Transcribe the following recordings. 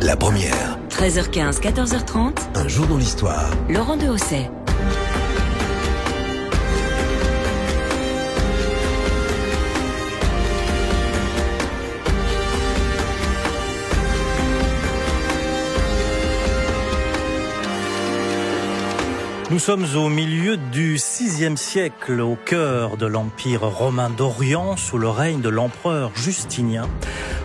La première. 13h15, 14h30. Un jour dans l'histoire. Laurent Dehaussais. Nous sommes au milieu du VIe siècle, au cœur de l'Empire romain d'Orient, sous le règne de l'empereur Justinien.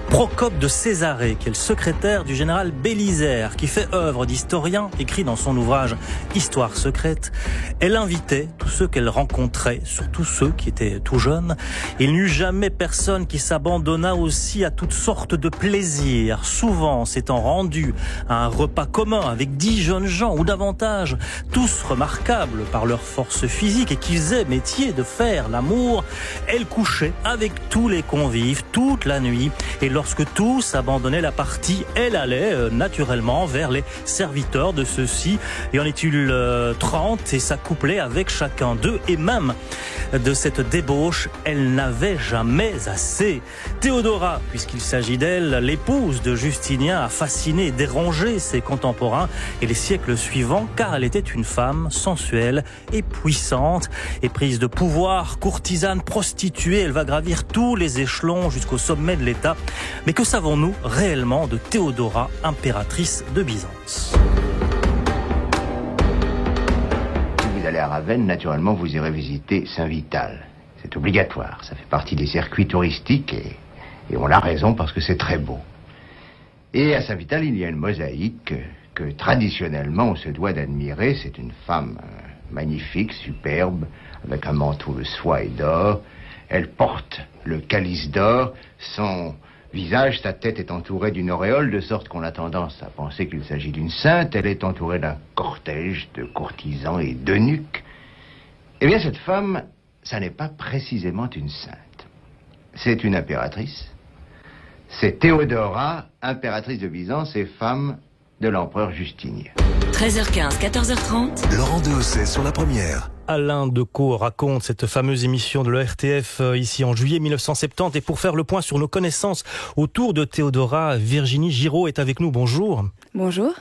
Procope de Césarée, qui est le secrétaire du général Bélisaire, qui fait œuvre d'historien, écrit dans son ouvrage Histoire secrète. Elle invitait tous ceux qu'elle rencontrait, surtout ceux qui étaient tout jeunes. Il n'y eut jamais personne qui s'abandonna aussi à toutes sortes de plaisirs, souvent s'étant rendu à un repas commun avec 10 jeunes gens ou davantage, tous remarquables par leur force physique et qui faisaient métier de faire l'amour. Elle couchait avec tous les convives toute la nuit et lorsque tous abandonnaient la partie, elle allait naturellement vers les serviteurs de ceux-ci. Et en est-il 30 et s'acouplait avec chacun d'eux. Et même de cette débauche, elle n'avait jamais assez. Théodora, puisqu'il s'agit d'elle, l'épouse de Justinien, a fasciné et dérangé ses contemporains et les siècles suivants, car elle était une femme sensuelle et puissante, éprise de pouvoir, courtisane, prostituée. Elle va gravir tous les échelons jusqu'au sommet de l'État. Mais que savons-nous réellement de Théodora, impératrice de Byzance ? Si vous allez à Ravenne, naturellement, vous irez visiter Saint-Vital. C'est obligatoire, ça fait partie des circuits touristiques et on a raison parce que c'est très beau. Et à Saint-Vital, il y a une mosaïque que traditionnellement on se doit d'admirer. C'est une femme magnifique, superbe, avec un manteau de soie et d'or. Elle porte le calice d'or, son visage, sa tête est entourée d'une auréole, de sorte qu'on a tendance à penser qu'il s'agit d'une sainte. Elle est entourée d'un cortège de courtisans et d'eunuques. Eh bien, cette femme, ça n'est pas précisément une sainte. C'est une impératrice. C'est Théodora, impératrice de Byzance et femme de l'empereur Justinien. 13h15, 14h30. Laurent Dehaussais sur la première. Alain Decaux raconte cette fameuse émission de l'ERTF ici en juillet 1970. Et pour faire le point sur nos connaissances autour de Théodora, Virginie Giraud est avec nous. Bonjour. Bonjour.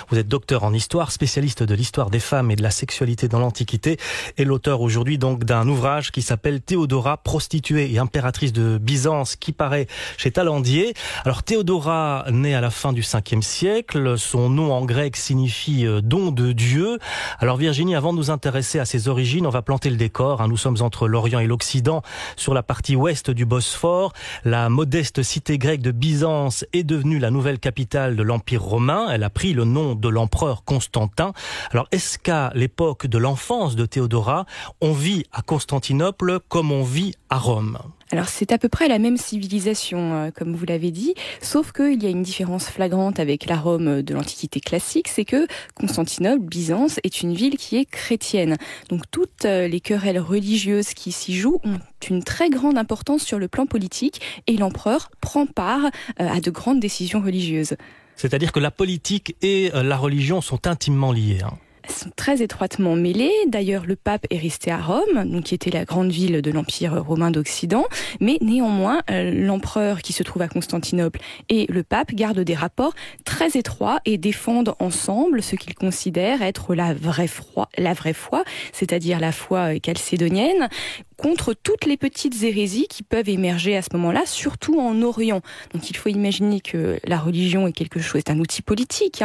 Vous êtes docteur en histoire, spécialiste de l'histoire des femmes et de la sexualité dans l'Antiquité et l'auteur aujourd'hui donc d'un ouvrage qui s'appelle Théodora, prostituée et impératrice de Byzance, qui paraît chez Talandier. Alors Théodora naît à la fin du 5e siècle. Son nom en grec signifie don de Dieu. Alors Virginie, avant de nous intéresser à ses origines, on va planter le décor. Nous sommes entre l'Orient et l'Occident, sur la partie ouest du Bosphore. La modeste cité grecque de Byzance est devenue la nouvelle capitale de l'Empire romain. Elle a pris le nom de l'empereur Constantin. Alors, est-ce qu'à l'époque de l'enfance de Théodora, on vit à Constantinople comme on vit à Rome ? Alors c'est à peu près la même civilisation, comme vous l'avez dit, sauf qu'il y a une différence flagrante avec la Rome de l'Antiquité classique, c'est que Constantinople, Byzance, est une ville qui est chrétienne. Donc toutes les querelles religieuses qui s'y jouent ont une très grande importance sur le plan politique et l'empereur prend part à de grandes décisions religieuses. C'est-à-dire que la politique et la religion sont intimement liées, sont très étroitement mêlés. D'ailleurs, le pape est resté à Rome, donc qui était la grande ville de l'Empire romain d'Occident. Mais néanmoins, l'empereur qui se trouve à Constantinople et le pape gardent des rapports très étroits et défendent ensemble ce qu'ils considèrent être la vraie foi, c'est-à-dire la foi chalcédonienne, contre toutes les petites hérésies qui peuvent émerger à ce moment-là, surtout en Orient. Donc il faut imaginer que la religion est un outil politique,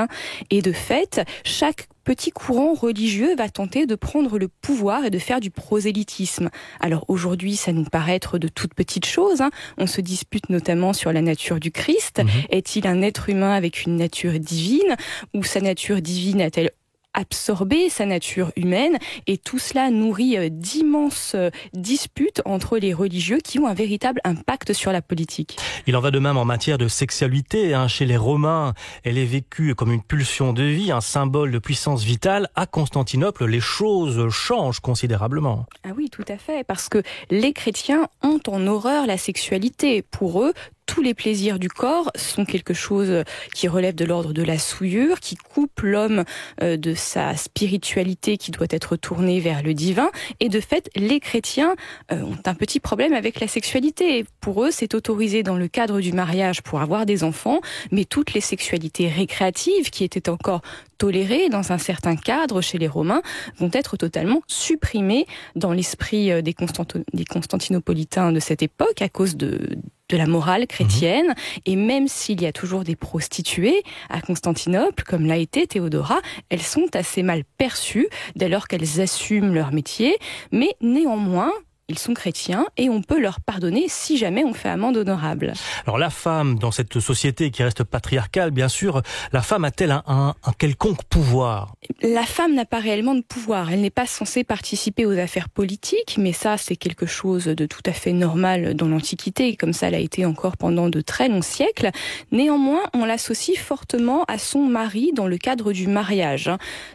et de fait, chaque petit courant religieux va tenter de prendre le pouvoir et de faire du prosélytisme. Alors aujourd'hui, ça nous paraît être de toutes petites choses. On se dispute notamment sur la nature du Christ. Est-il un être humain avec une nature divine, ou sa nature divine a-t-elle absorber sa nature humaine, et tout cela nourrit d'immenses disputes entre les religieux qui ont un véritable impact sur la politique. Il en va de même en matière de sexualité. Chez les Romains, elle est vécue comme une pulsion de vie, un symbole de puissance vitale. À Constantinople, les choses changent considérablement. Ah oui, tout à fait, parce que les chrétiens ont en horreur la sexualité. Pour eux, tous les plaisirs du corps sont quelque chose qui relève de l'ordre de la souillure, qui coupe l'homme de sa spiritualité qui doit être tournée vers le divin. Et de fait, les chrétiens ont un petit problème avec la sexualité. Pour eux, c'est autorisé dans le cadre du mariage pour avoir des enfants, mais toutes les sexualités récréatives qui étaient encore tolérées dans un certain cadre chez les Romains vont être totalement supprimées dans l'esprit des Constantinopolitains de cette époque à cause de la morale chrétienne. Et même s'il y a toujours des prostituées à Constantinople, comme l'a été Théodora, elles sont assez mal perçues dès lors qu'elles assument leur métier, mais néanmoins, ils sont chrétiens et on peut leur pardonner si jamais on fait amende honorable. Alors la femme, dans cette société qui reste patriarcale, bien sûr, la femme a-t-elle un quelconque pouvoir ? La femme n'a pas réellement de pouvoir. Elle n'est pas censée participer aux affaires politiques, mais ça, c'est quelque chose de tout à fait normal dans l'Antiquité, comme ça l'a été encore pendant de très longs siècles. Néanmoins, on l'associe fortement à son mari dans le cadre du mariage.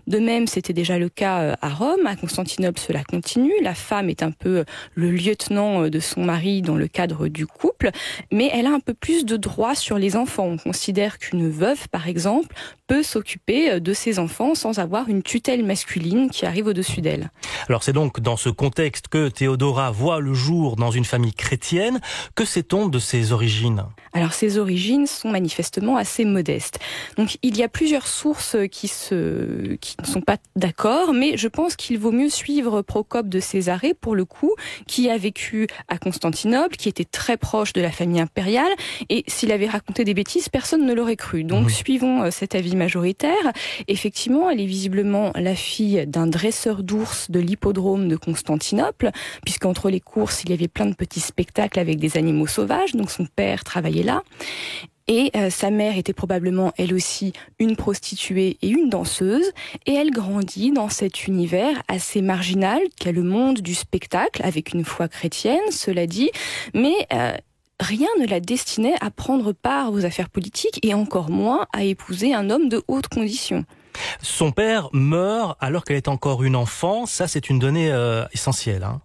De même, c'était déjà le cas à Rome. À Constantinople, cela continue. La femme est un peu le lieutenant de son mari dans le cadre du couple, mais elle a un peu plus de droits sur les enfants. On considère qu'une veuve, par exemple, peut s'occuper de ses enfants sans avoir une tutelle masculine qui arrive au-dessus d'elle. Alors c'est donc dans ce contexte que Théodora voit le jour dans une famille chrétienne. Que sait-on de ses origines ? Alors ses origines sont manifestement assez modestes. Donc il y a plusieurs sources qui ne sont pas d'accord, mais je pense qu'il vaut mieux suivre Procope de Césarée pour le coup, qui a vécu à Constantinople, qui était très proche de la famille impériale, et s'il avait raconté des bêtises, personne ne l'aurait cru. Donc suivons cet avis majoritaire. Effectivement, elle est visiblement la fille d'un dresseur d'ours de l'hippodrome de Constantinople, puisqu'entre les courses, il y avait plein de petits spectacles avec des animaux sauvages, donc son père travaillait là. Et sa mère était probablement, elle aussi, une prostituée et une danseuse. Et elle grandit dans cet univers assez marginal qu'est le monde du spectacle, avec une foi chrétienne, cela dit. Mais rien ne la destinait à prendre part aux affaires politiques et encore moins à épouser un homme de haute condition. Son père meurt alors qu'elle est encore une enfant. Ça, c'est une donnée essentielle, hein.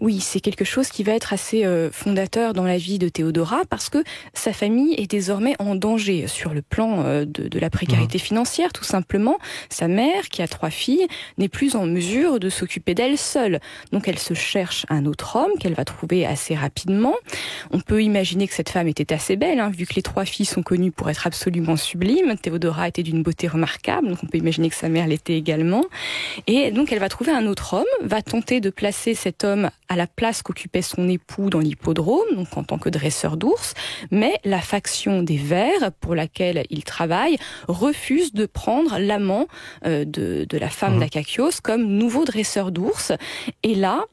Oui, c'est quelque chose qui va être assez fondateur dans la vie de Théodora parce que sa famille est désormais en danger sur le plan de la précarité financière, tout simplement. Sa mère, qui a 3 filles, n'est plus en mesure de s'occuper d'elle seule. Donc elle se cherche un autre homme qu'elle va trouver assez rapidement. On peut imaginer que cette femme était assez belle, hein, vu que les 3 filles sont connues pour être absolument sublimes. Théodora était d'une beauté remarquable, donc on peut imaginer que sa mère l'était également. Et donc elle va trouver un autre homme, va tenter de placer cet homme à la place qu'occupait son époux dans l'hippodrome, donc en tant que dresseur d'ours, mais la faction des Vers, pour laquelle il travaille, refuse de prendre l'amant de la femme d'Akakios comme nouveau dresseur d'ours. Et là,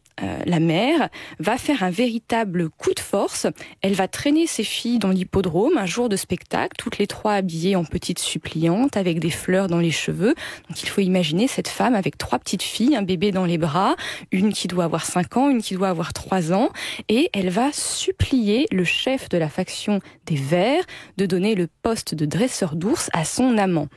la mère va faire un véritable coup de force. Elle va traîner ses filles dans l'hippodrome un jour de spectacle, toutes les 3 habillées en petites suppliantes avec des fleurs dans les cheveux. Donc il faut imaginer cette femme avec 3 petites filles, un bébé dans les bras, une qui doit avoir 5 ans, une qui doit avoir 3 ans, et elle va supplier le chef de la faction des Vers de donner le poste de dresseur d'ours à son amant.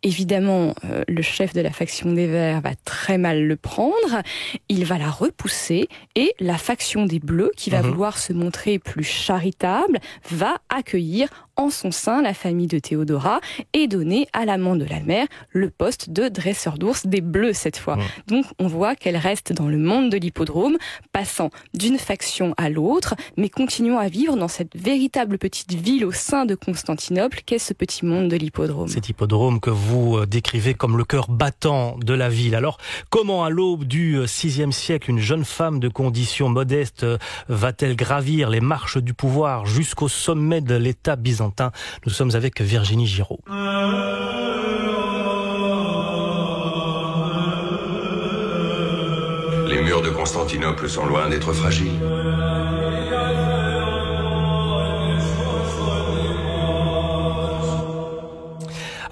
Évidemment, le chef de la faction des Vers va très mal le prendre, il va la repousser et la faction des Bleus, qui va vouloir se montrer plus charitable, va accueillir en son sein la famille de Théodora et donner à l'amant de la mère le poste de dresseur d'ours des Bleus cette fois. Donc on voit qu'elle reste dans le monde de l'hippodrome, passant d'une faction à l'autre, mais continuant à vivre dans cette véritable petite ville au sein de Constantinople qu'est ce petit monde de l'hippodrome. Cet hippodrome que vous décrivez comme le cœur battant de la ville. Alors, comment à l'aube du VIe siècle, une jeune femme de condition modeste va-t-elle gravir les marches du pouvoir jusqu'au sommet de l'État byzantin ? Nous sommes avec Virginie Giraud. Les murs de Constantinople sont loin d'être fragiles.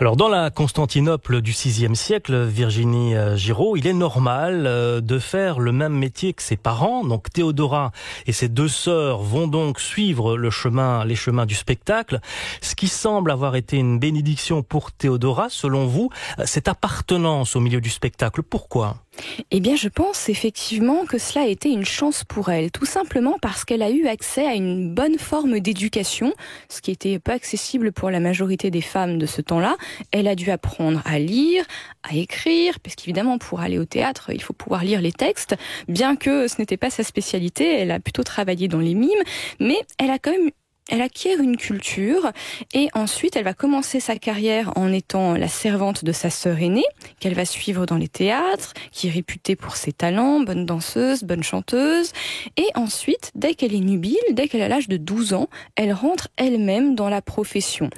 Alors dans la Constantinople du VIe siècle, Virginie Giraud, il est normal de faire le même métier que ses parents. Donc Théodora et ses 2 sœurs vont donc suivre les chemins du spectacle. Ce qui semble avoir été une bénédiction pour Théodora, selon vous, cette appartenance au milieu du spectacle. Pourquoi ? Eh bien, je pense effectivement que cela a été une chance pour elle, tout simplement parce qu'elle a eu accès à une bonne forme d'éducation, ce qui était pas accessible pour la majorité des femmes de ce temps-là. Elle a dû apprendre à lire, à écrire, parce qu'évidemment, pour aller au théâtre, il faut pouvoir lire les textes, bien que ce n'était pas sa spécialité, elle a plutôt travaillé dans les mimes, mais elle acquiert une culture et ensuite elle va commencer sa carrière en étant la servante de sa sœur aînée, qu'elle va suivre dans les théâtres, qui est réputée pour ses talents, bonne danseuse, bonne chanteuse. Et ensuite, dès qu'elle est nubile, dès qu'elle a l'âge de 12 ans, elle rentre elle-même dans la profession.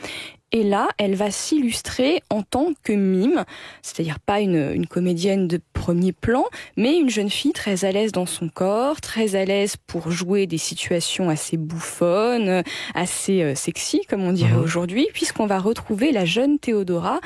Et là, elle va s'illustrer en tant que mime, c'est-à-dire pas une comédienne de premier plan, mais une jeune fille très à l'aise dans son corps, très à l'aise pour jouer des situations assez bouffonnes, assez sexy, comme on dirait aujourd'hui, puisqu'on va retrouver la jeune Théodora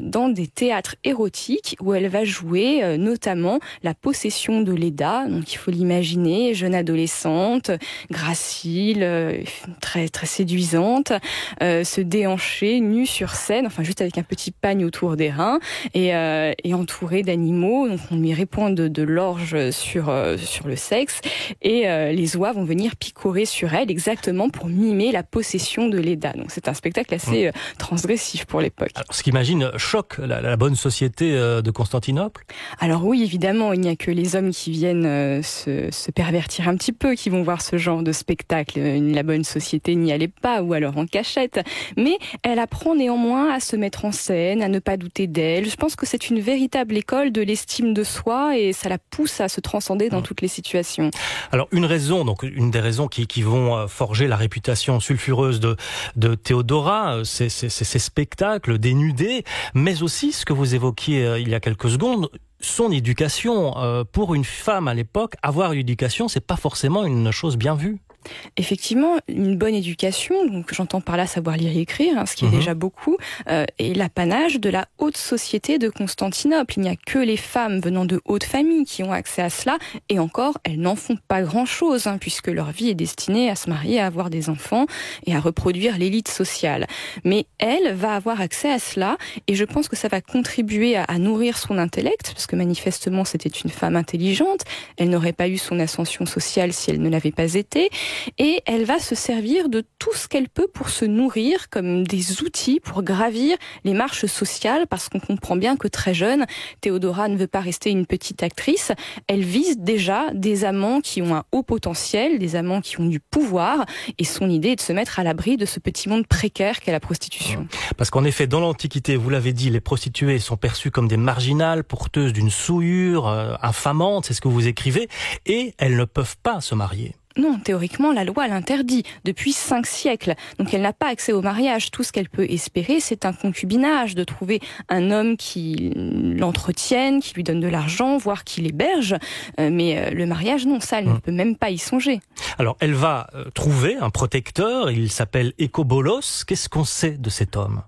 dans des théâtres érotiques où elle va jouer notamment la possession de Leda. Donc il faut l'imaginer, jeune adolescente, gracile, très très séduisante, se déhancher nue sur scène, enfin juste avec un petit pagne autour des reins et entourée d'animaux. Donc on lui répand de l'orge sur le sexe et les oies vont venir picorer sur elle exactement pour mimer la possession de Leda. Donc c'est un spectacle assez transgressif pour l'époque. Alors, ce qu'imagine choque la bonne société de Constantinople. Alors oui, évidemment, il n'y a que les hommes qui viennent se pervertir un petit peu, qui vont voir ce genre de spectacle. La bonne société n'y allait pas, ou alors en cachette. Mais elle apprend néanmoins à se mettre en scène, à ne pas douter d'elle. Je pense que c'est une véritable école de l'estime de soi et ça la pousse à se transcender dans toutes les situations. Alors une des raisons qui vont forger la réputation sulfureuse de Théodora, c'est ces spectacles dénudés, mais aussi ce que vous évoquiez il y a quelques secondes, son éducation. Pour une femme à l'époque, avoir une éducation, c'est pas forcément une chose bien vue. Effectivement, une bonne éducation, donc j'entends par là savoir lire et écrire, ce qui est déjà beaucoup, est l'apanage de la haute société de Constantinople. Il n'y a que les femmes venant de hautes familles qui ont accès à cela, et encore, elles n'en font pas grand-chose, puisque leur vie est destinée à se marier, à avoir des enfants et à reproduire l'élite sociale. Mais elle va avoir accès à cela, et je pense que ça va contribuer à nourrir son intellect, parce que manifestement c'était une femme intelligente, elle n'aurait pas eu son ascension sociale si elle ne l'avait pas été, et elle va se servir de tout ce qu'elle peut pour se nourrir comme des outils pour gravir les marches sociales, parce qu'on comprend bien que très jeune, Théodora ne veut pas rester une petite actrice, elle vise déjà des amants qui ont un haut potentiel, des amants qui ont du pouvoir, et son idée est de se mettre à l'abri de ce petit monde précaire qu'est la prostitution. Parce qu'en effet, dans l'Antiquité, vous l'avez dit, les prostituées sont perçues comme des marginales, porteuses d'une souillure, infamantes, c'est ce que vous écrivez, et elles ne peuvent pas se marier. Non, théoriquement, la loi l'interdit depuis 5 siècles. Donc elle n'a pas accès au mariage. Tout ce qu'elle peut espérer, c'est un concubinage, de trouver un homme qui l'entretienne, qui lui donne de l'argent, voire qui l'héberge. Mais le mariage, non, ça, elle ne peut même pas y songer. Alors, elle va trouver un protecteur, il s'appelle Écobolos. Qu'est-ce qu'on sait de cet homme ?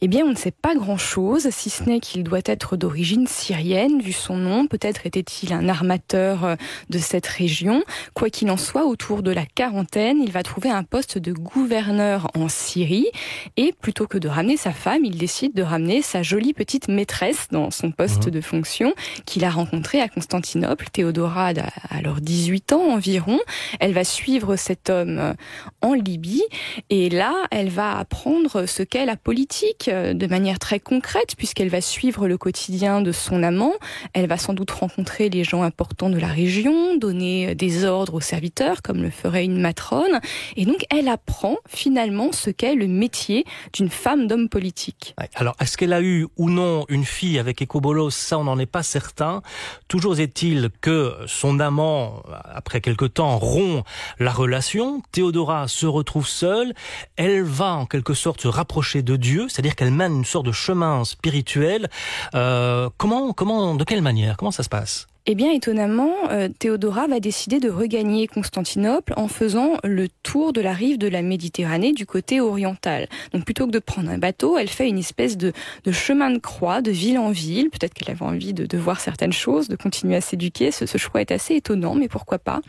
Eh bien, on ne sait pas grand-chose, si ce n'est qu'il doit être d'origine syrienne, vu son nom. Peut-être était-il un armateur de cette région. Quoi qu'il en soit, autour de la quarantaine, il va trouver un poste de gouverneur en Syrie. Et plutôt que de ramener sa femme, il décide de ramener sa jolie petite maîtresse dans son poste de fonction, qu'il a rencontrée à Constantinople. Théodora a alors 18 ans environ. Elle va suivre cet homme en Libye. Et là, elle va apprendre ce qu'est la politique de manière très concrète, puisqu'elle va suivre le quotidien de son amant. Elle va sans doute rencontrer les gens importants de la région, donner des ordres aux serviteurs, comme le ferait une matrone. Et donc, elle apprend finalement ce qu'est le métier d'une femme d'homme politique. Alors, est-ce qu'elle a eu ou non une fille avec Écobolos ? Ça, on n'en est pas certain. Toujours est-il que son amant, après quelque temps, rompt la relation. Théodora se retrouve seule. Elle va en quelque sorte se rapprocher de Dieu, c'est-à-dire qu'elle mène une sorte de chemin spirituel. De quelle manière ? Comment ça se passe ? Eh bien, étonnamment, Théodora va décider de regagner Constantinople en faisant le tour de la rive de la Méditerranée du côté oriental. Donc, plutôt que de prendre un bateau, elle fait une espèce de chemin de croix, de ville en ville. Peut-être qu'elle avait envie de voir certaines choses, de continuer à s'éduquer. Ce choix est assez étonnant, mais pourquoi pas.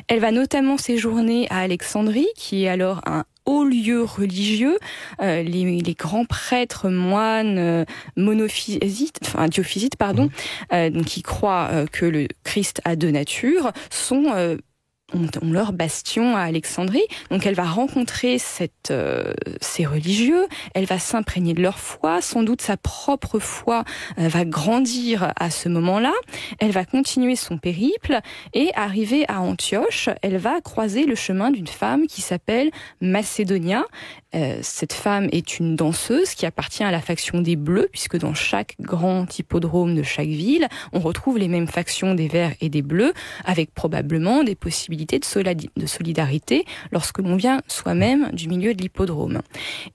Elle va notamment séjourner à Alexandrie, qui est alors un hauts lieux religieux, les grands prêtres, moines, diophysites, donc qui croient que le Christ a deux natures, ont leur bastion à Alexandrie. Donc elle va rencontrer ces religieux, elle va s'imprégner de leur foi, sans doute sa propre foi va grandir à ce moment-là, elle va continuer son périple et arriver à Antioche, elle va croiser le chemin d'une femme qui s'appelle Macédonia. Cette femme est une danseuse qui appartient à la faction des Bleus, puisque dans chaque grand hippodrome de chaque ville, on retrouve les mêmes factions des Verts et des Bleus, avec probablement des possibilités de solidarité lorsque l'on vient soi-même du milieu de l'hippodrome.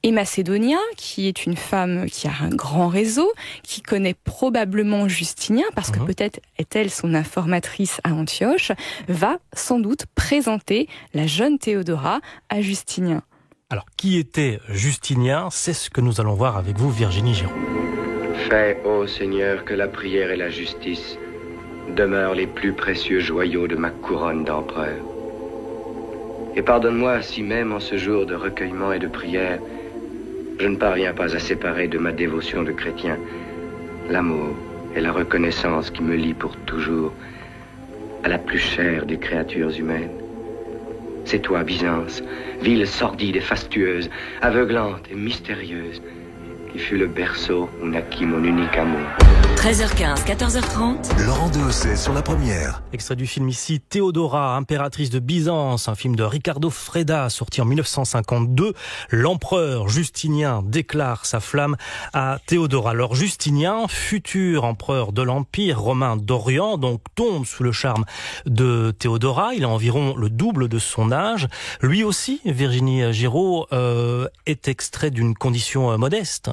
Et Macédonia, qui est une femme qui a un grand réseau, qui connaît probablement Justinien, parce que peut-être est-elle son informatrice à Antioche, va sans doute présenter la jeune Théodora à Justinien. Alors, qui était Justinien? C'est ce que nous allons voir avec vous, Virginie Giraud. Fais, ô Seigneur, que la prière et la justice demeurent les plus précieux joyaux de ma couronne d'empereur. Et pardonne-moi si même en ce jour de recueillement et de prière, je ne parviens pas à séparer de ma dévotion de chrétien l'amour et la reconnaissance qui me lient pour toujours à la plus chère des créatures humaines. C'est toi, Byzance, ville sordide et fastueuse, aveuglante et mystérieuse, qui fut le berceau où naquit mon unique amour. 13h15, 14h30. Laurent Dehausset sur la première. Extrait du film ici, Théodora, impératrice de Byzance, un film de Riccardo Freda, sorti en 1952. L'empereur Justinien déclare sa flamme à Théodora. Alors Justinien, futur empereur de l'Empire romain d'Orient, donc tombe sous le charme de Théodora. Il a environ le double de son âge. Lui aussi, Virginie Giraud, est extrait d'une condition modeste.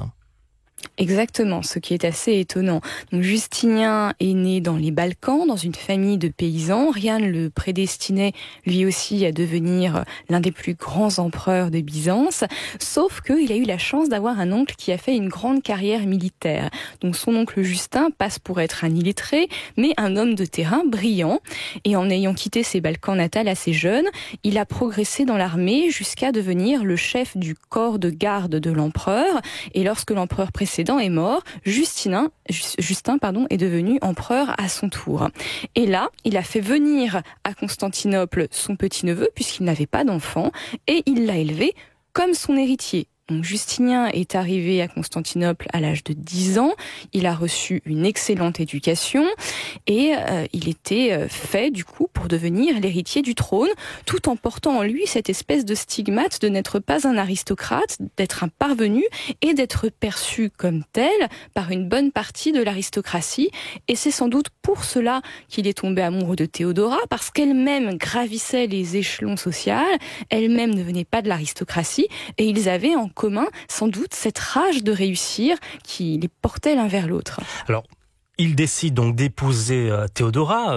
Exactement, ce qui est assez étonnant. Donc, Justinien est né dans les Balkans, dans une famille de paysans. Rien ne le prédestinait lui aussi à devenir l'un des plus grands empereurs de Byzance, sauf qu'il a eu la chance d'avoir un oncle qui a fait une grande carrière militaire. Donc son oncle Justin passe pour être un illettré, mais un homme de terrain brillant. Et en ayant quitté ses Balkans natals assez jeune, il a progressé dans l'armée jusqu'à devenir le chef du corps de garde de l'empereur. Et lorsque l'empereur précédent est mort, Justin est devenu empereur à son tour. Et là, il a fait venir à Constantinople son petit-neveu, puisqu'il n'avait pas d'enfant, et il l'a élevé comme son héritier. Donc Justinien est arrivé à Constantinople à l'âge de 10 ans, il a reçu une excellente éducation et il était fait du coup pour devenir l'héritier du trône, tout en portant en lui cette espèce de stigmate de n'être pas un aristocrate, d'être un parvenu et d'être perçu comme tel par une bonne partie de l'aristocratie. Et c'est sans doute pour cela qu'il est tombé amoureux de Théodora, parce qu'elle-même gravissait les échelons sociaux, elle-même ne venait pas de l'aristocratie et ils avaient en commun, sans doute, cette rage de réussir qui les portait l'un vers l'autre. Alors, il décide donc d'épouser Théodora,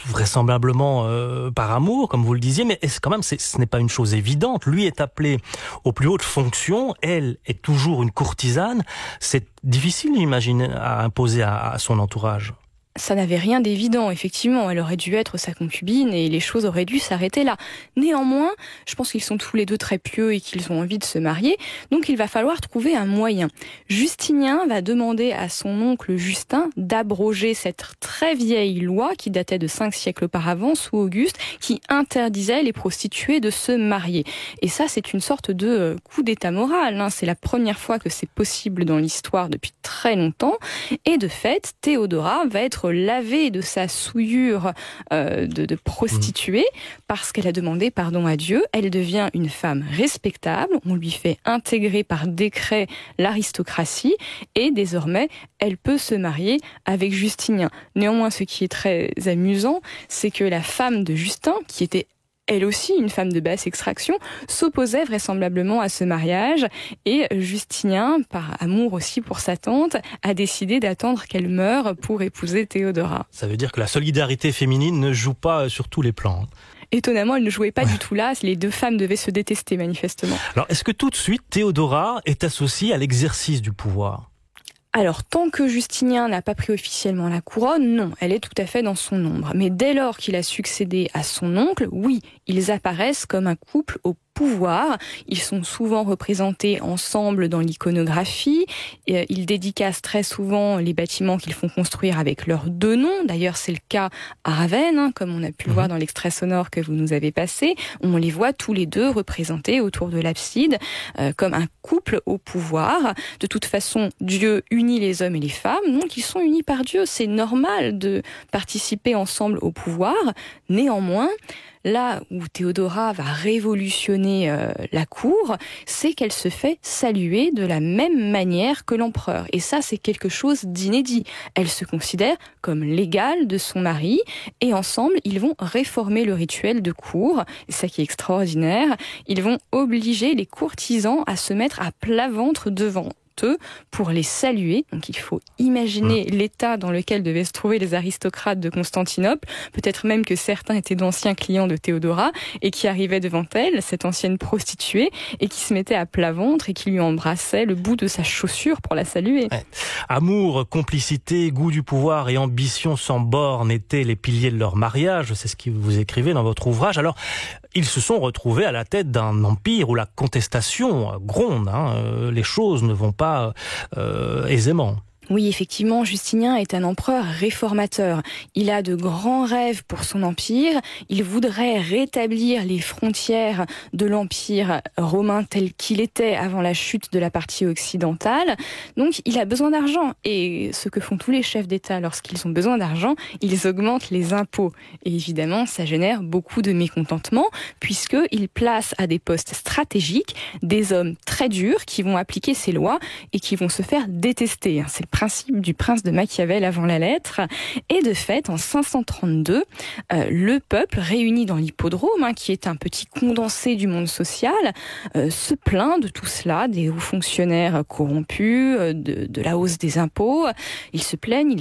vraisemblablement par amour, comme vous le disiez, mais quand même, ce n'est pas une chose évidente. Lui est appelé aux plus hautes fonctions, elle est toujours une courtisane. C'est difficile, j'imagine, à imposer à son entourage. Ça n'avait rien d'évident, effectivement. Elle aurait dû être sa concubine et les choses auraient dû s'arrêter là. Néanmoins, je pense qu'ils sont tous les deux très pieux et qu'ils ont envie de se marier, donc il va falloir trouver un moyen. Justinien va demander à son oncle Justin d'abroger cette très vieille loi qui datait de 5 siècles auparavant, sous Auguste, qui interdisait les prostituées de se marier. Et ça, c'est une sorte de coup d'état moral, hein. C'est la première fois que c'est possible dans l'histoire depuis très longtemps. Et de fait, Théodora va être lavée de sa souillure de prostituée parce qu'elle a demandé pardon à Dieu. Elle devient une femme respectable. On lui fait intégrer par décret l'aristocratie et désormais, elle peut se marier avec Justinien. Néanmoins, ce qui est très amusant, c'est que la femme de Justin, qui était elle aussi, une femme de basse extraction, s'opposait vraisemblablement à ce mariage et Justinien, par amour aussi pour sa tante, a décidé d'attendre qu'elle meure pour épouser Théodora. Ça veut dire que la solidarité féminine ne joue pas sur tous les plans. Étonnamment, elle ne jouait pas du tout là. Les deux femmes devaient se détester manifestement. Alors, est-ce que tout de suite, Théodora est associée à l'exercice du pouvoir ? Alors, tant que Justinien n'a pas pris officiellement la couronne, non, elle est tout à fait dans son ombre. Mais dès lors qu'il a succédé à son oncle, oui, ils apparaissent comme un couple aux pouvoir. Ils sont souvent représentés ensemble dans l'iconographie. Ils dédicacent très souvent les bâtiments qu'ils font construire avec leurs deux noms. D'ailleurs, c'est le cas à Ravenne, comme on a pu le voir dans l'extrait sonore que vous nous avez passé. On les voit tous les deux représentés autour de l'abside comme un couple au pouvoir. De toute façon, Dieu unit les hommes et les femmes, donc ils sont unis par Dieu. C'est normal de participer ensemble au pouvoir. Néanmoins, là où Théodora va révolutionner la cour, c'est qu'elle se fait saluer de la même manière que l'empereur. Et ça, c'est quelque chose d'inédit. Elle se considère comme l'égale de son mari et ensemble, ils vont réformer le rituel de cour. C'est ça qui est extraordinaire. Ils vont obliger les courtisans à se mettre à plat ventre devant eux pour les saluer. Donc il faut imaginer l'état dans lequel devaient se trouver les aristocrates de Constantinople. Peut-être même que certains étaient d'anciens clients de Théodora et qui arrivaient devant elle, cette ancienne prostituée, et qui se mettaient à plat ventre et qui lui embrassaient le bout de sa chaussure pour la saluer. Ouais. Amour, complicité, goût du pouvoir et ambition sans borne étaient les piliers de leur mariage. C'est ce que vous écrivez dans votre ouvrage. Alors, ils se sont retrouvés à la tête d'un empire où la contestation gronde. Les choses ne vont pas aisément. Oui, effectivement, Justinien est un empereur réformateur. Il a de grands rêves pour son empire. Il voudrait rétablir les frontières de l'empire romain tel qu'il était avant la chute de la partie occidentale. Donc, il a besoin d'argent. Et ce que font tous les chefs d'État lorsqu'ils ont besoin d'argent, ils augmentent les impôts. Et évidemment, ça génère beaucoup de mécontentement puisqu'il place à des postes stratégiques des hommes très durs qui vont appliquer ces lois et qui vont se faire détester. C'est le principe du prince de Machiavel avant la lettre. Et de fait, en 532, le peuple réuni dans l'hippodrome, qui est un petit condensé du monde social, se plaint de tout cela, des hauts fonctionnaires corrompus, de la hausse des impôts. Ils se plaignent,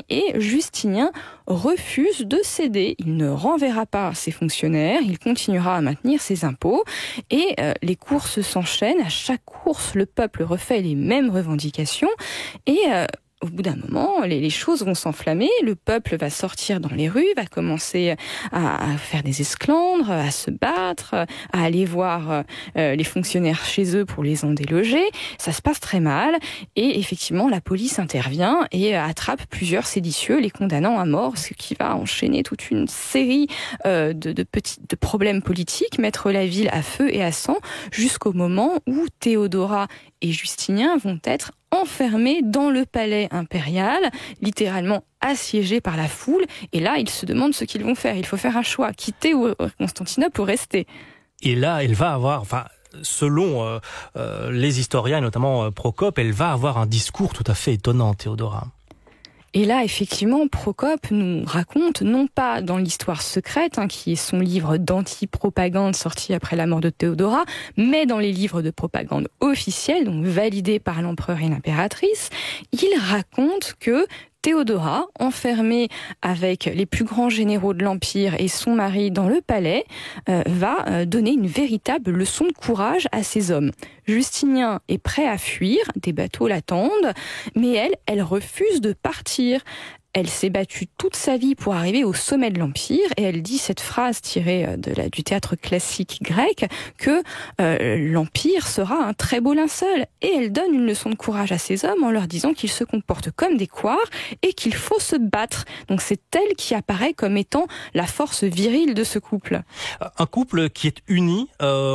et Justinien refuse de céder. Il ne renverra pas ses fonctionnaires, il continuera à maintenir ses impôts, et les courses s'enchaînent. À chaque course, le peuple refait les mêmes revendications, et au bout d'un moment, les choses vont s'enflammer, le peuple va sortir dans les rues, va commencer à faire des esclandres, à se battre, à aller voir les fonctionnaires chez eux pour les en déloger. Ça se passe très mal et effectivement la police intervient et attrape plusieurs séditieux, les condamnant à mort, ce qui va enchaîner toute une série de problèmes politiques, mettre la ville à feu et à sang, jusqu'au moment où Théodora et Justinien vont être enfermés dans le palais impérial, littéralement assiégés par la foule. Et là, ils se demandent ce qu'ils vont faire. Il faut faire un choix, quitter Constantinople ou rester. Et là, elle va avoir... selon les historiens, notamment Procope, elle va avoir un discours tout à fait étonnant, Théodora. Et là, effectivement, Procope nous raconte, non pas dans l'Histoire secrète, qui est son livre d'anti-propagande sorti après la mort de Théodora, mais dans les livres de propagande officiels, donc validés par l'empereur et l'impératrice, il raconte que Théodora, enfermée avec les plus grands généraux de l'Empire et son mari dans le palais, va donner une véritable leçon de courage à ses hommes. Justinien est prêt à fuir, des bateaux l'attendent, mais elle refuse de partir. Elle s'est battue toute sa vie pour arriver au sommet de l'Empire et elle dit cette phrase tirée du théâtre classique grec que l'Empire sera un très beau linceul. Et elle donne une leçon de courage à ses hommes en leur disant qu'ils se comportent comme des couards et qu'il faut se battre. Donc c'est elle qui apparaît comme étant la force virile de ce couple. Un couple qui est uni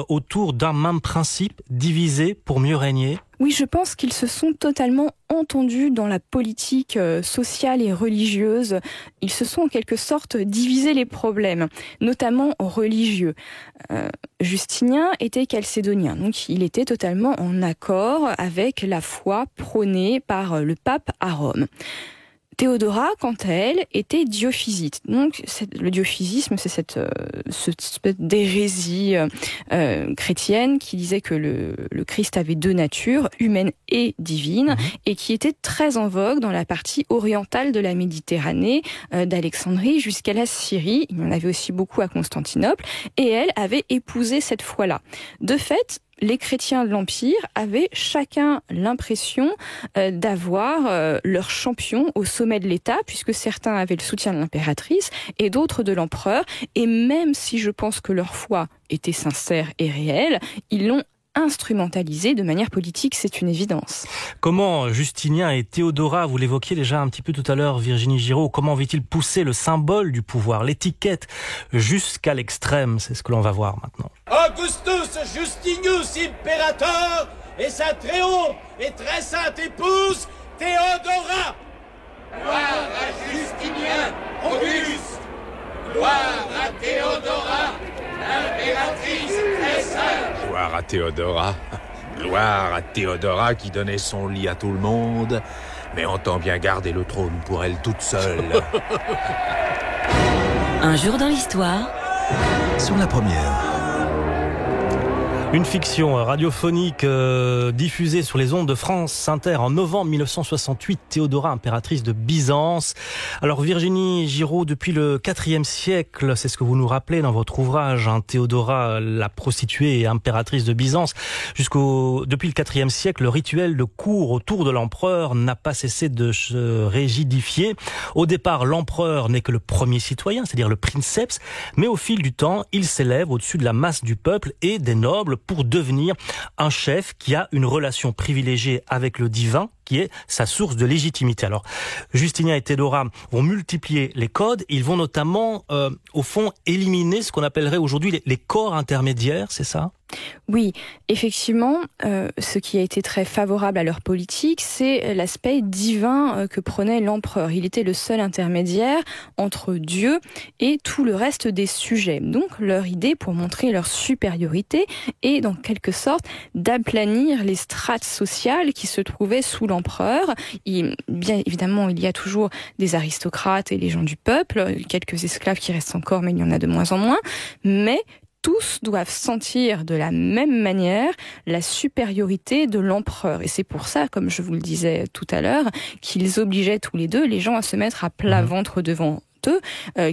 autour d'un même principe, divisé pour mieux régner. Oui, je pense qu'ils se sont totalement entendus dans la politique sociale et religieuse. Ils se sont en quelque sorte divisé les problèmes, notamment religieux. Justinien était chalcédonien, donc il était totalement en accord avec la foi prônée par le pape à Rome. Théodora, quant à elle, était diophysite. Donc, le diophysisme, c'est cette espèce d'hérésie chrétienne qui disait que le Christ avait deux natures, humaine et divine, et qui était très en vogue dans la partie orientale de la Méditerranée, d'Alexandrie jusqu'à la Syrie. Il y en avait aussi beaucoup à Constantinople, et elle avait épousé cette foi-là. De fait, les chrétiens de l'Empire avaient chacun l'impression d'avoir leur champion au sommet de l'État, puisque certains avaient le soutien de l'impératrice et d'autres de l'empereur. Et même si je pense que leur foi était sincère et réelle, ils l'ont instrumentalisé de manière politique, c'est une évidence. Comment Justinien et Théodora, vous l'évoquiez déjà un petit peu tout à l'heure, Virginie Giraud, comment avaient-ils poussé le symbole du pouvoir, l'étiquette, jusqu'à l'extrême? C'est ce que l'on va voir maintenant. Augustus Justinius Imperator et sa très haute et très sainte épouse, Théodora. Gloire à Justinien, Auguste. Gloire à Théodora, l'impératrice très sainte. Gloire à Théodora. Gloire à Théodora qui donnait son lit à tout le monde, mais entend bien garder le trône pour elle toute seule. Un jour dans l'histoire. Sur la première. Une fiction radiophonique diffusée sur les ondes de France Inter en novembre 1968, Théodora, impératrice de Byzance. Alors Virginie Giraud, depuis le IVe siècle, c'est ce que vous nous rappelez dans votre ouvrage, hein, Théodora, la prostituée et impératrice de Byzance, depuis le IVe siècle, le rituel de cour autour de l'empereur n'a pas cessé de se rigidifier. Au départ, l'empereur n'est que le premier citoyen, c'est-à-dire le princeps, mais au fil du temps, il s'élève au-dessus de la masse du peuple et des nobles pour devenir un chef qui a une relation privilégiée avec le divin, qui est sa source de légitimité. Alors, Justinien et Théodora vont multiplier les codes. Ils vont notamment, au fond, éliminer ce qu'on appellerait aujourd'hui les corps intermédiaires, c'est ça ? Oui, effectivement, ce qui a été très favorable à leur politique, c'est l'aspect divin que prenait l'empereur. Il était le seul intermédiaire entre Dieu et tout le reste des sujets. Donc, leur idée, pour montrer leur supériorité, est dans quelque sorte d'aplanir les strates sociales qui se trouvaient sous l'empereur. Bien évidemment, il y a toujours des aristocrates et les gens du peuple, quelques esclaves qui restent encore, mais il y en a de moins en moins. Mais tous doivent sentir de la même manière la supériorité de l'empereur. Et c'est pour ça, comme je vous le disais tout à l'heure, qu'ils obligeaient tous les deux les gens à se mettre à plat ventre devant eux,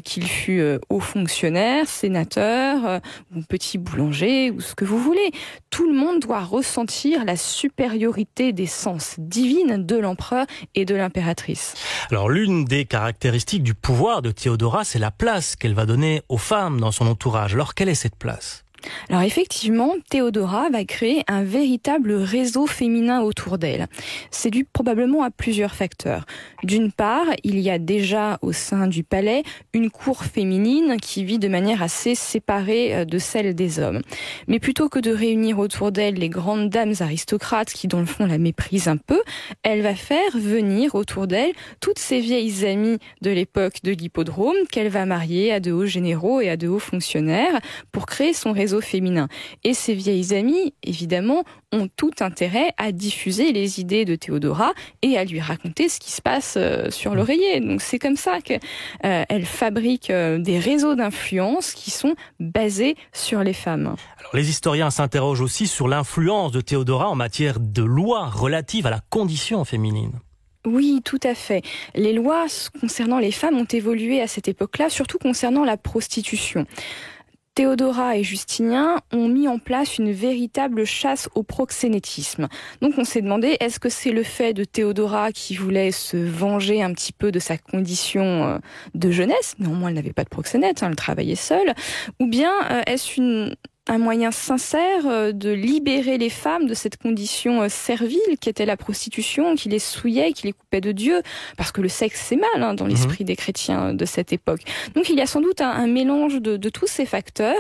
qu'il fût haut fonctionnaire, sénateur, ou petit boulanger, ou ce que vous voulez. Tout le monde doit ressentir la supériorité des sens divines de l'empereur et de l'impératrice. Alors, l'une des caractéristiques du pouvoir de Théodora, c'est la place qu'elle va donner aux femmes dans son entourage. Alors, quelle est cette place ? Alors effectivement, Théodora va créer un véritable réseau féminin autour d'elle. C'est dû probablement à plusieurs facteurs. D'une part, il y a déjà au sein du palais une cour féminine qui vit de manière assez séparée de celle des hommes. Mais plutôt que de réunir autour d'elle les grandes dames aristocrates qui dans le fond la méprisent un peu, elle va faire venir autour d'elle toutes ces vieilles amies de l'époque de l'hippodrome qu'elle va marier à de hauts généraux et à de hauts fonctionnaires pour créer son réseau féminin. Et ces vieilles amies, évidemment, ont tout intérêt à diffuser les idées de Théodora et à lui raconter ce qui se passe sur l'oreiller. Donc c'est comme ça qu'elle fabrique des réseaux d'influence qui sont basés sur les femmes. Alors, les historiens s'interrogent aussi sur l'influence de Théodora en matière de lois relatives à la condition féminine. Oui, tout à fait. Les lois concernant les femmes ont évolué à cette époque-là, surtout concernant la prostitution. Théodora et Justinien ont mis en place une véritable chasse au proxénétisme. Donc on s'est demandé, est-ce que c'est le fait de Théodora qui voulait se venger un petit peu de sa condition de jeunesse ? Néanmoins, elle n'avait pas de proxénète, elle travaillait seule. Ou bien est-ce un moyen sincère de libérer les femmes de cette condition servile qu'était la prostitution, qui les souillait, qui les coupait de Dieu, parce que le sexe c'est mal dans l'esprit des chrétiens de cette époque. Donc il y a sans doute un mélange de tous ces facteurs,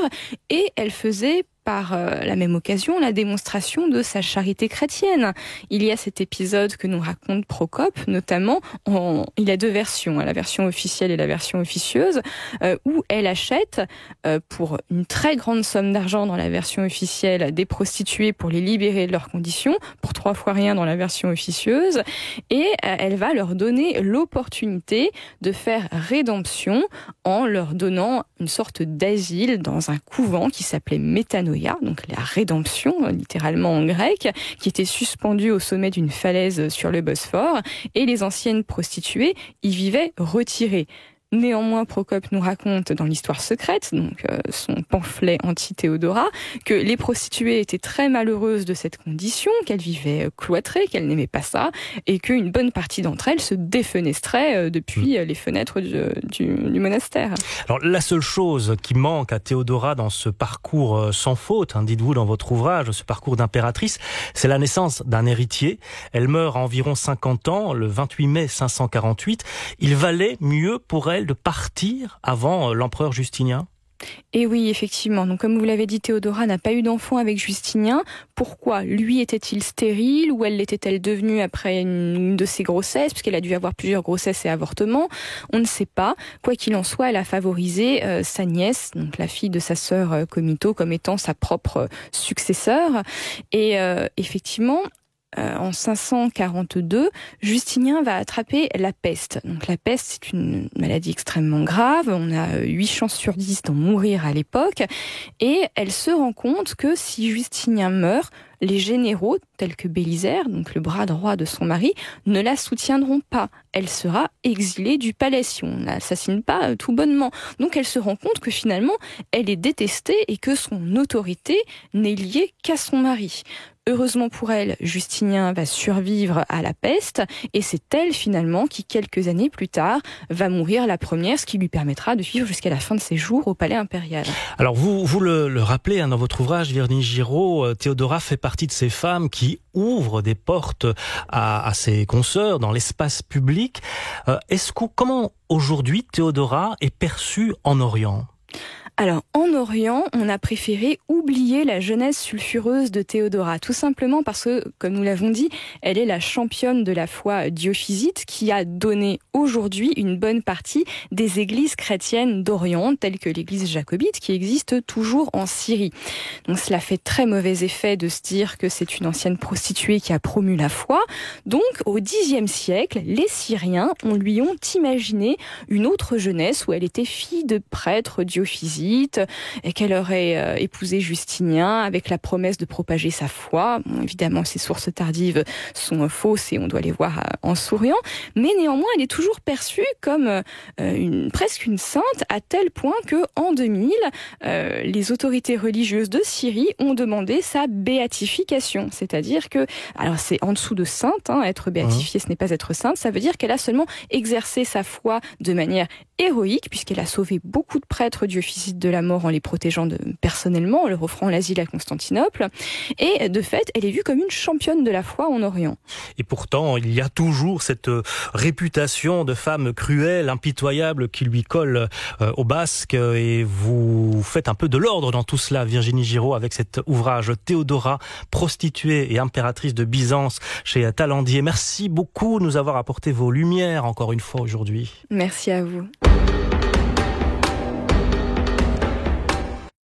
et elle faisait par la même occasion la démonstration de sa charité chrétienne. Il y a cet épisode que nous raconte Procope, notamment, il y a deux versions, la version officielle et la version officieuse, où elle achète pour une très grande somme d'argent dans la version officielle des prostituées pour les libérer de leurs conditions, pour 3 fois rien dans la version officieuse, et elle va leur donner l'opportunité de faire rédemption en leur donnant une sorte d'asile dans un couvent qui s'appelait Métanoïa, donc la rédemption, littéralement en grec, qui était suspendue au sommet d'une falaise sur le Bosphore, et les anciennes prostituées y vivaient retirées. Néanmoins, Procope nous raconte dans l'Histoire secrète, donc son pamphlet anti-Théodora, que les prostituées étaient très malheureuses de cette condition, qu'elles vivaient cloîtrées, qu'elles n'aimaient pas ça, et qu'une bonne partie d'entre elles se défenestraient depuis les fenêtres du monastère. Alors la seule chose qui manque à Théodora dans ce parcours sans faute, dites-vous dans votre ouvrage, ce parcours d'impératrice, c'est la naissance d'un héritier. Elle meurt à environ 50 ans, le 28 mai 548. Il valait mieux pour elle de partir avant l'empereur Justinien? Et oui, effectivement. Donc, comme vous l'avez dit, Théodora n'a pas eu d'enfant avec Justinien. Pourquoi? Lui était-il stérile ou elle l'était-elle devenue après une de ses grossesses, puisqu'elle a dû avoir plusieurs grossesses et avortements? On ne sait pas. Quoi qu'il en soit, elle a favorisé sa nièce, donc la fille de sa sœur Comito, comme étant sa propre successeur. Et effectivement, en 542, Justinien va attraper la peste. Donc la peste, c'est une maladie extrêmement grave. On a 8 chances sur 10 d'en mourir à l'époque. Et elle se rend compte que si Justinien meurt, les généraux, tels que Bélisaire, donc le bras droit de son mari, ne la soutiendront pas. Elle sera exilée du palais si on ne l'assassine pas tout bonnement. Donc elle se rend compte que finalement, elle est détestée et que son autorité n'est liée qu'à son mari. Heureusement pour elle, Justinien va survivre à la peste et c'est elle finalement qui, quelques années plus tard, va mourir la première, ce qui lui permettra de vivre jusqu'à la fin de ses jours au palais impérial. Alors vous le rappelez dans votre ouvrage, Virginie Giraud, Théodora fait partie de ces femmes qui ouvrent des portes à ses consoeurs dans l'espace public. Comment aujourd'hui Théodora est perçue en Orient ? Alors, en Orient, on a préféré oublier la jeunesse sulfureuse de Théodora, tout simplement parce que, comme nous l'avons dit, elle est la championne de la foi diophysite qui a donné aujourd'hui une bonne partie des églises chrétiennes d'Orient, telles que l'église jacobite, qui existe toujours en Syrie. Donc, cela fait très mauvais effet de se dire que c'est une ancienne prostituée qui a promu la foi. Donc, au Xe siècle, les Syriens lui ont imaginé une autre jeunesse où elle était fille de prêtres diophysites, et qu'elle aurait épousé Justinien avec la promesse de propager sa foi. Bon, évidemment, ces sources tardives sont fausses et on doit les voir en souriant, mais néanmoins, elle est toujours perçue comme presque une sainte, à tel point que en 2000, les autorités religieuses de Syrie ont demandé sa béatification. C'est-à-dire que, alors c'est en dessous de sainte, être béatifiée, ce n'est pas être sainte, ça veut dire qu'elle a seulement exercé sa foi de manière héroïque, puisqu'elle a sauvé beaucoup de prêtres diophysites de la mort en les protégeant personnellement, en leur offrant l'asile à Constantinople. Et de fait, elle est vue comme une championne de la foi en Orient. Et pourtant, il y a toujours cette réputation de femme cruelle, impitoyable, qui lui colle au basque. Et vous faites un peu de l'ordre dans tout cela, Virginie Giraud, avec cet ouvrage Théodora, prostituée et impératrice de Byzance, chez Talandier. Merci beaucoup de nous avoir apporté vos lumières encore une fois aujourd'hui. Merci à vous.